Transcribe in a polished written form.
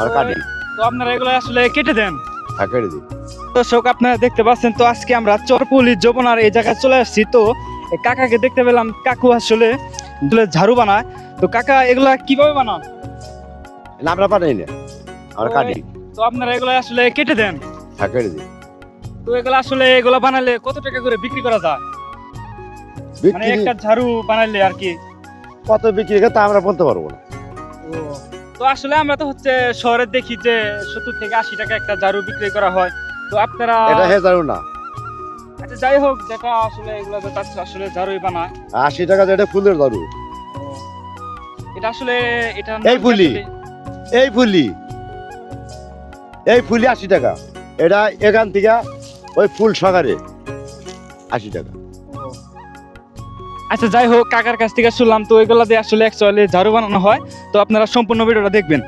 আর কাটি। তো আপনারা এগুলো আসলে কেটে দেন? হ্যাঁ, কেটে দিই। দর্শক আপনারা দেখতে পাচ্ছেন, তো আজকে আমরা চরপল্লী যমুনার এই জায়গায় চলে আসছি। তো এই কাকাকে দেখতে পেলাম, কাকু আসলে ঝাড়ু বানায়। তো কাকা এগুলা কিভাবে বানান? না, আমরা বানাই না, আর কাটি। তো আপনারা এগুলো আসলে কেটে দেন? হ্যাঁ, কেটে দিই। তো এগুলো আসলে এগুলো বানালে কত টাকা করে বিক্রি করা যায়? মানে বিক্রি একটা ঝাড়ু বানাইলে আর কি কত বিক্রি করে তা আমরা বলতে পারবো না। তো আসলে আমরা তো হচ্ছে শহরে দেখি যে 70 থেকে 80 টাকা একটা ঝাড়ু বিক্রি করা হয়। তো আপনারা এটা হে জানো না, আচ্ছা যাই হোক, যেটা আসলে এগুলো যেটা আসলে ঝাড়ুই বানায়। 80 টাকা যেটা ফুলের দারু। এটা আসলে এটা এই ফুলি, এই ফুলি, এই ফুলি 80 টাকা। এটা এখান থেকে ওই ফুল সকারে 80 টাকা। আচ্ছা যাই হোক, কাকার কাছ থেকে শুনলাম তো এগুলা দিয়ে আসলে অ্যাকচুয়ালি ঝাড়ু বানানো হয়। তো আপনারা সম্পূর্ণ ভিডিওটা দেখবেন।